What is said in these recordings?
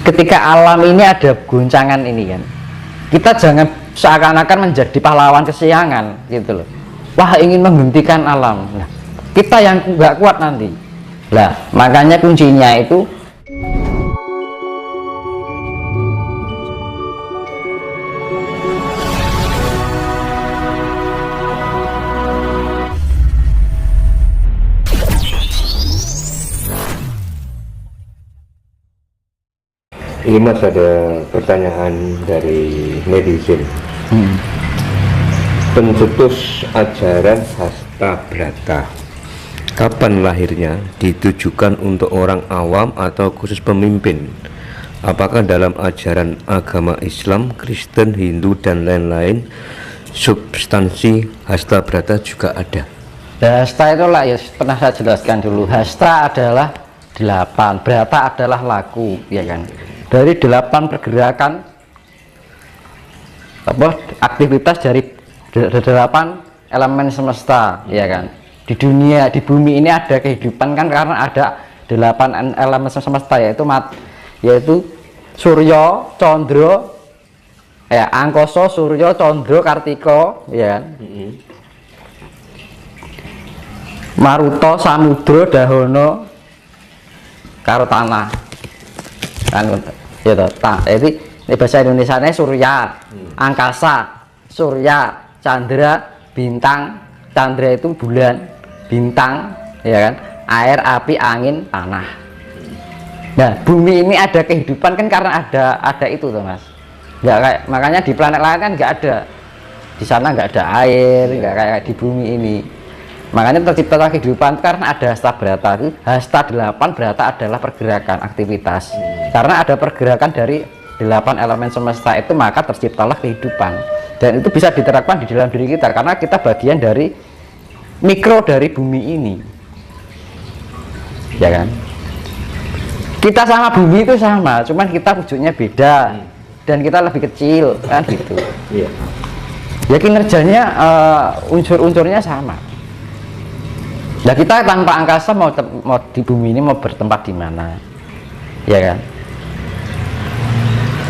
Ketika alam ini ada guncangan ini kan, kita jangan seakan-akan menjadi pahlawan kesiangan gitu loh. Wah, ingin menghentikan alam. Nah, kita yang nggak kuat nanti. Lah, makanya kuncinya itu ini Mas, ada pertanyaan dari netizen. Pencetus ajaran Hasta Brata, kapan lahirnya? Ditujukan untuk orang awam atau khusus pemimpin? Apakah dalam ajaran agama Islam, Kristen, Hindu, dan lain-lain substansi Hasta Brata juga ada? Hasta itulah ya pernah saya jelaskan dulu. Hasta adalah 8, Brata adalah laku, ya kan? Dari 8 pergerakan aktivitas dari 8 elemen semesta, ya kan? Di dunia, di bumi ini ada kehidupan kan karena ada 8 elemen semesta, yaitu Surya, Condro, Angkasa, Surya, Condro, Kartika, ya kan? Maruta, Samudra, Dahana, karo tanah kan ya toh. Jadi bahasa Indonesianya Surya, angkasa, Surya, Chandra, bintang. Chandra itu bulan, bintang, ya kan, air, api, angin, tanah. Nah, bumi ini ada kehidupan kan karena ada itu tuh Mas. Nggak kayak, makanya di planet lain kan nggak ada, di sana nggak ada air, nggak kayak di bumi ini. Makanya tercipta kehidupan karena ada Hasta Brata. Hasta 8 Brata adalah pergerakan aktivitas. Karena ada pergerakan dari 8 elemen semesta itu, maka terciptalah kehidupan. Dan itu bisa diterapkan di dalam diri kita karena kita bagian dari mikro dari bumi ini. Ya kan? Kita sama bumi itu sama, cuman kita wujudnya beda dan kita lebih kecil kan gitu. Iya. Ya kinerjanya unsur-unsurnya sama. Nah, kita tanpa angkasa mau di bumi ini mau bertempat di mana, ya kan?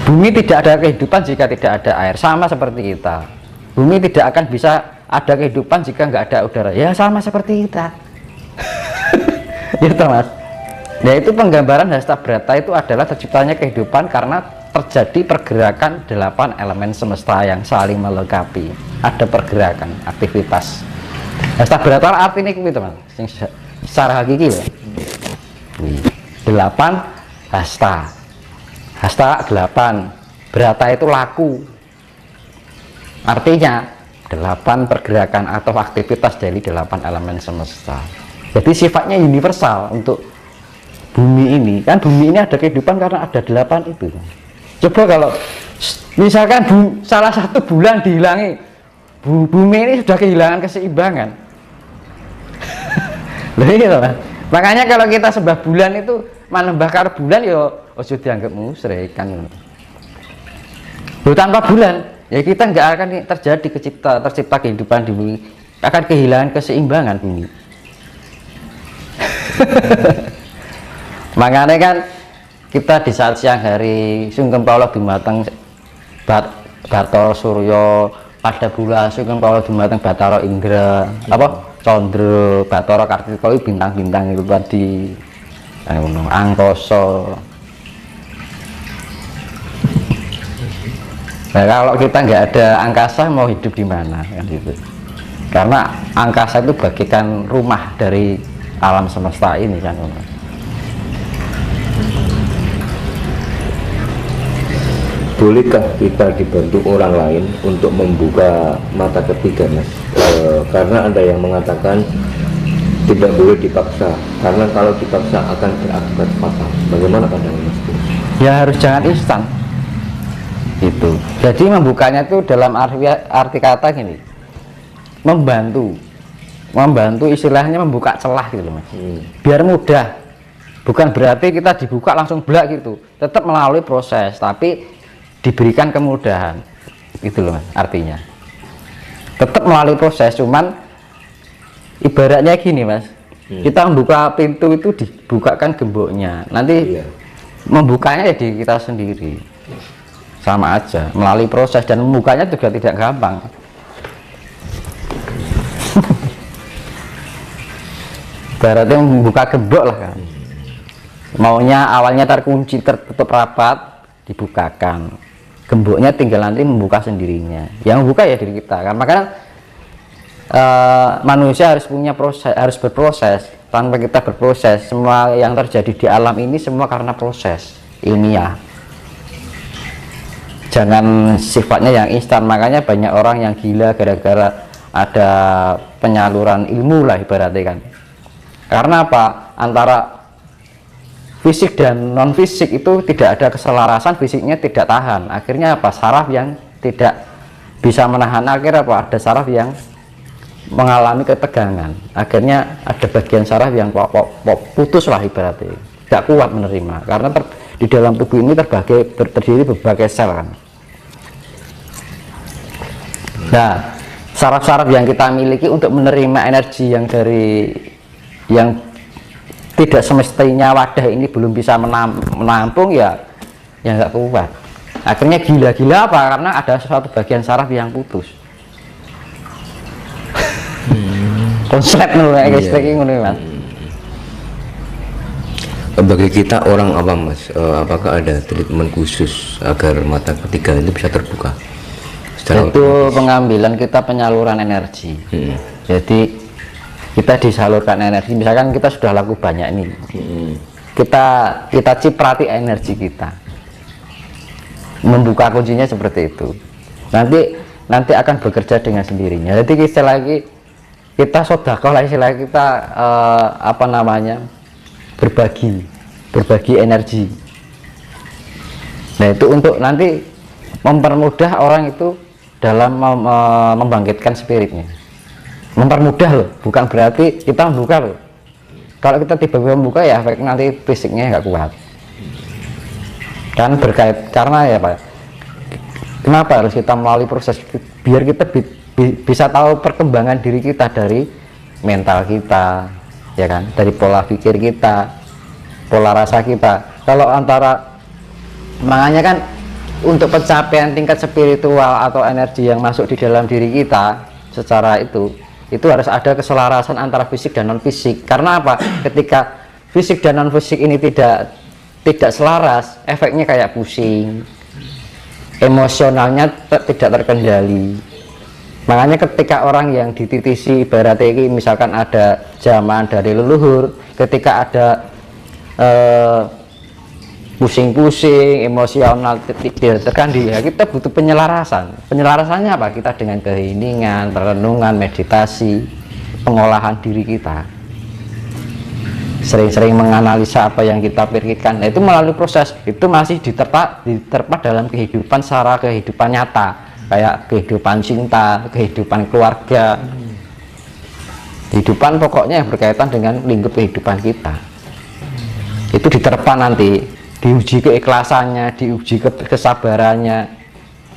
Bumi tidak ada kehidupan jika tidak ada air, sama seperti kita. Bumi tidak akan bisa ada kehidupan jika nggak ada udara, ya sama seperti kita. Ya toh Mas. Nah, itu penggambaran Hasta Brata itu adalah terciptanya kehidupan karena terjadi pergerakan 8 elemen semesta yang saling melengkapi. Ada pergerakan, aktivitas. Hasta Brata artinya itu teman, secara hakiki ya. 8 hasta, hasta 8, Brata itu laku. Artinya 8 pergerakan atau aktivitas dari 8 elemen semesta. Jadi sifatnya universal untuk bumi ini. Kan bumi ini ada kehidupan karena ada 8 itu. Coba kalau misalkan salah satu bulan dihilangi, bumi ini sudah kehilangan keseimbangan. Iya, makanya kalau kita sembah bulan itu manembah karo bulan ya ojo dianggap musyrik kan. Tanpa bulan ya kita nggak akan terjadi tercipta kehidupan di bumi, akan kehilangan keseimbangan bumi. Makanya kan kita di saat siang hari Sugeng Paulo Dumateng Bathara Surya, pada bulan Sugeng Paulo Dumateng Bathara Indra, Condro, Bathara Kartika itu bintang-bintang itu tadi, angkasa. Nah, kalau kita nggak ada angkasa mau hidup di mana kan gitu. Karena angkasa itu bagikan rumah dari alam semesta ini kan. Bolehkah kita dibantu orang lain untuk membuka mata ketiga, Mas? Karena ada yang mengatakan tidak boleh dipaksa, karena kalau dipaksa akan berakibat fatal. Bagaimana pandangan Mas? Ya harus jangan instan. Itu. Jadi membukanya itu dalam arti kata gini, membantu istilahnya membuka celah gitu loh Mas. Biar mudah. Bukan berarti kita dibuka langsung blak gitu. Tetap melalui proses, tapi diberikan kemudahan itu loh Mas, artinya tetap melalui proses, cuman ibaratnya gini Mas, kita membuka pintu itu dibukakan gemboknya, nanti membukanya ya di kita sendiri, sama aja melalui proses, dan membukanya juga tidak gampang. Berarti membuka gembok lah kan, maunya awalnya terkunci tertutup rapat dibukakan, gemboknya tinggal nanti membuka sendirinya, yang membuka ya diri kita kan. Makanya manusia harus punya proses, harus berproses. Tanpa kita berproses, semua yang terjadi di alam ini semua karena proses ilmiah, jangan sifatnya yang instan. Makanya banyak orang yang gila gara-gara ada penyaluran ilmu lah ibaratnya kan. Karena apa? Antara fisik dan non fisik itu tidak ada keselarasan, fisiknya tidak tahan, akhirnya apa? Saraf yang tidak bisa menahan, akhirnya apa? Ada saraf yang mengalami ketegangan, akhirnya ada bagian saraf yang putus lah ibaratnya, tidak kuat menerima, karena di dalam tubuh ini terdiri berbagai sel kan. Nah, saraf-saraf yang kita miliki untuk menerima energi yang tidak semestinya wadah ini belum bisa menampung ya nggak kuat, akhirnya gila-gila apa? Karena ada suatu bagian saraf yang putus. Konsep Mas. Bagi kita orang awam Mas, apakah ada treatment khusus agar mata ketiga itu bisa terbuka? Itu pengambilan kita penyaluran energi. Jadi kita disalurkan energi, misalkan kita sudah laku banyak ini, kita ciprati energi kita, membuka kuncinya seperti itu, nanti akan bekerja dengan sendirinya. Jadi kita sodakoh lah, istilah kita berbagi energi. Nah itu untuk nanti mempermudah orang itu dalam membangkitkan spiritnya, mempermudah loh, bukan berarti kita membuka loh. Kalau kita tiba-tiba membuka ya efek nanti fisiknya nggak kuat kan, berkait karena ya Pak, kenapa harus kita melalui proses biar kita bisa tahu perkembangan diri kita, dari mental kita ya kan, dari pola pikir kita, pola rasa kita. Kalau makanya kan untuk pencapaian tingkat spiritual atau energi yang masuk di dalam diri kita secara itu harus ada keselarasan antara fisik dan non fisik. Karena apa? Ketika fisik dan non fisik ini tidak selaras, efeknya kayak pusing, emosionalnya tidak terkendali. Makanya ketika orang yang dititisi ibaratnya ini, misalkan ada zaman dari leluhur, ketika ada pusing-pusing, emosional tidak terkendali, ya kita butuh penyelarasan. Penyelarasannya apa? Kita dengan keheningan, perenungan, meditasi, pengolahan diri kita, sering-sering menganalisa apa yang kita pikirkan. Nah, itu melalui proses itu masih diterpa dalam kehidupan secara kehidupan nyata, kayak kehidupan cinta, kehidupan keluarga, kehidupan pokoknya yang berkaitan dengan lingkup kehidupan kita. Itu diterpa nanti, diuji keikhlasannya, diuji kesabarannya.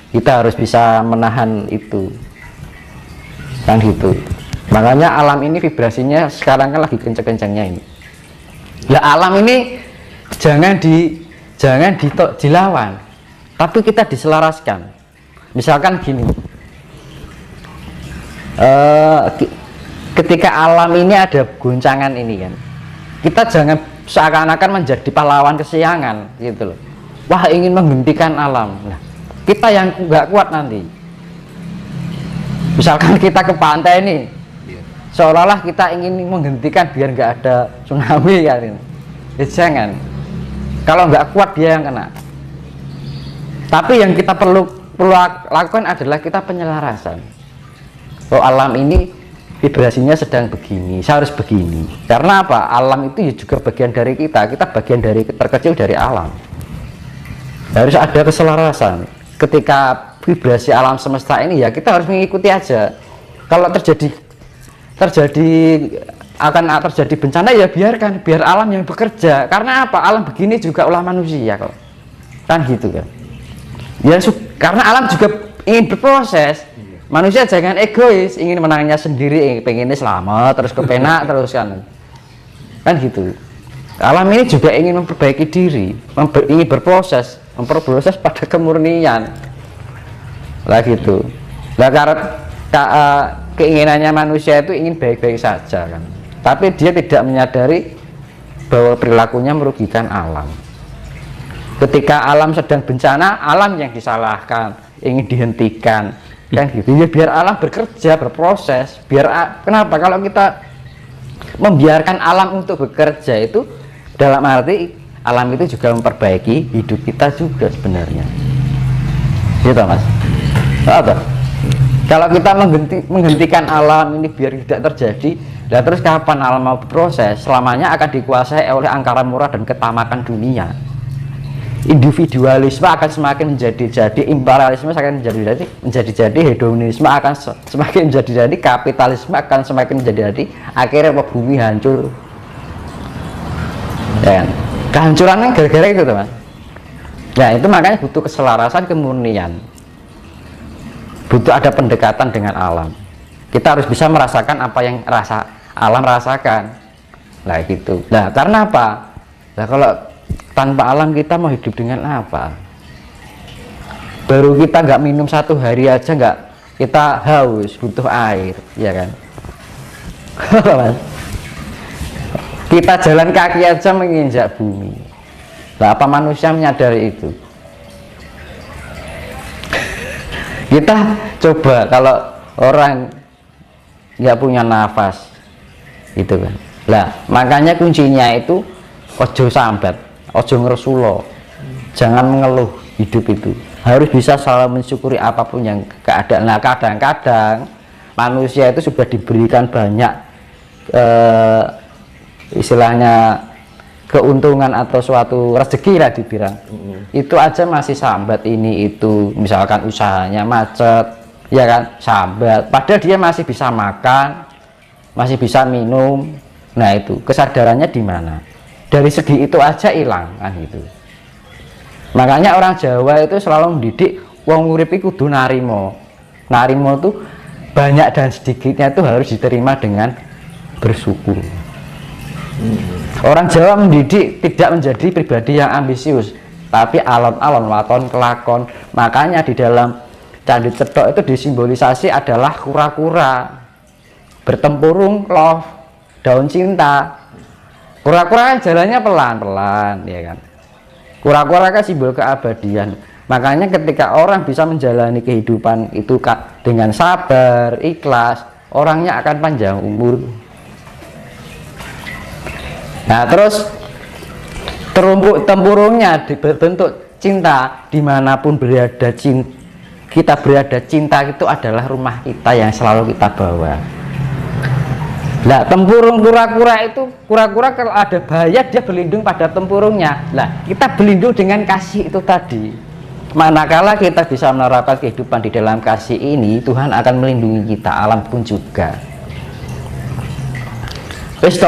Kita harus bisa menahan itu kan gitu. Makanya alam ini vibrasinya sekarang kan lagi kenceng-kencengnya ini. Ya alam ini jangan dilawan, tapi kita diselaraskan. Misalkan gini, ketika alam ini ada guncangan ini kan, kita jangan seakan-akan menjadi pahlawan kesiangan gitu loh. Wah, ingin menghentikan alam. Nah, kita yang nggak kuat nanti. Misalkan kita ke pantai ini, seolah-olah kita ingin menghentikan biar nggak ada tsunami kan. Ya, jangan. Kalau nggak kuat dia yang kena. Tapi yang kita perlu lakukan adalah kita penyelarasan. Oh, alam ini vibrasinya sedang begini, saya harus begini. Karena apa? Alam itu ya juga bagian dari kita bagian dari terkecil dari alam. Harus ada keselarasan. Ketika vibrasi alam semesta ini ya kita harus mengikuti aja. Kalau akan terjadi bencana ya biarkan, biar alam yang bekerja. Karena apa? Alam begini juga ulah manusia kok. Kan gitu kan. Ya karena alam juga ingin berproses. Manusia jangan egois, ingin menangnya sendiri, pengennya selamat terus kepenak terus kan gitu. Alam ini juga ingin memperbaiki diri, ingin berproses, memperproses pada kemurnian. Lah gitu. Lah karena keinginannya manusia itu ingin baik-baik saja kan. Tapi dia tidak menyadari bahwa perilakunya merugikan alam. Ketika alam sedang bencana, alam yang disalahkan, ingin dihentikan kan gitu. Ya biar alam bekerja, berproses. Kenapa kalau kita membiarkan alam untuk bekerja itu dalam arti alam itu juga memperbaiki hidup kita juga sebenarnya. Gitu Mas. Atau kalau kita menghentikan alam ini biar tidak terjadi, dan terus kapan alam mau berproses? Selamanya akan dikuasai oleh angkara murka dan ketamakan dunia. Individualisme akan semakin menjadi-jadi, imperialisme akan menjadi-jadi, hedonisme akan semakin menjadi-jadi, kapitalisme akan semakin menjadi-jadi, akhirnya bumi hancur. Ya, kehancurannya gara-gara itu teman. Ya itu makanya butuh keselarasan, kemurnian, butuh ada pendekatan dengan alam. Kita harus bisa merasakan apa yang alam rasakan. Nah gitu. Nah karena apa? Nah kalau tanpa alam kita mau hidup dengan apa? Baru kita nggak minum 1 hari aja nggak, kita haus, butuh air, ya kan? Kita jalan kaki aja menginjak bumi. Nah, apa manusia menyadari itu? Kita coba kalau orang nggak punya nafas, gitu kan? Lah makanya kuncinya itu ojo sambat, ojo ngeresulo, jangan mengeluh. Hidup itu harus bisa selalu mensyukuri apapun yang keadaan. Nah kadang-kadang manusia itu sudah diberikan banyak istilahnya keuntungan atau suatu rezeki lah dibilang, itu aja masih sambat ini itu, misalkan usahanya macet, ya kan, sambat, padahal dia masih bisa makan, masih bisa minum. Nah itu kesadarannya di mana? Dari segi itu aja hilang kan gitu. Makanya orang Jawa itu selalu mendidik wong urip iku kudu narimo. Narimo tuh banyak dan sedikitnya itu harus diterima dengan bersyukur. Orang Jawa mendidik tidak menjadi pribadi yang ambisius, tapi alon-alon waton kelakon. Makanya di dalam Candi Cethok itu disimbolisasi adalah kura-kura bertempurung love, daun cinta. Kura-kura kan jalannya pelan-pelan, ya kan. Kura-kura kan simbol keabadian. Makanya ketika orang bisa menjalani kehidupan itu dengan sabar, ikhlas, orangnya akan panjang umur. Nah terus terumpuk tempurungnya berbentuk cinta. Dimanapun berada kita berada, cinta itu adalah rumah kita yang selalu kita bawa. Nah tempurung kura-kura itu, kura-kura kalau ada bahaya dia berlindung pada tempurungnya. Nah kita berlindung dengan kasih itu tadi. Manakala kita bisa menerapkan kehidupan di dalam kasih ini, Tuhan akan melindungi kita, alam pun juga.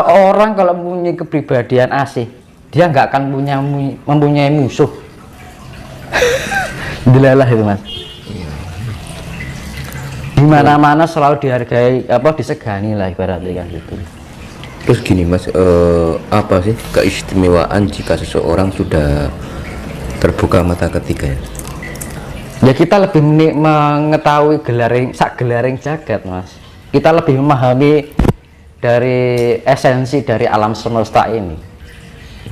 Orang kalau mempunyai kepribadian asih, dia nggak akan mempunyai musuh. Dilalah itu Mas. Di mana-mana selalu dihargai, disegani lah ibaratnya kan gitu. Terus gini Mas, apa sih keistimewaan jika seseorang sudah terbuka mata ketiga? Ya kita lebih mengetahui gelaring jagat Mas. Kita lebih memahami dari esensi dari alam semesta ini.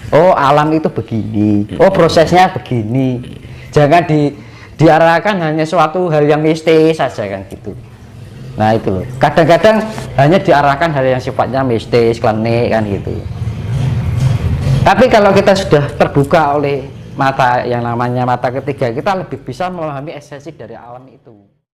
Oh alam itu begini, oh prosesnya begini. Jangan diarahkan hanya suatu hal yang mistis saja kan gitu. Nah itu loh, kadang-kadang hanya diarahkan hal yang sifatnya mistis, klenik kan gitu. Tapi kalau kita sudah terbuka oleh mata yang namanya mata ketiga, kita lebih bisa memahami esensi dari alam itu.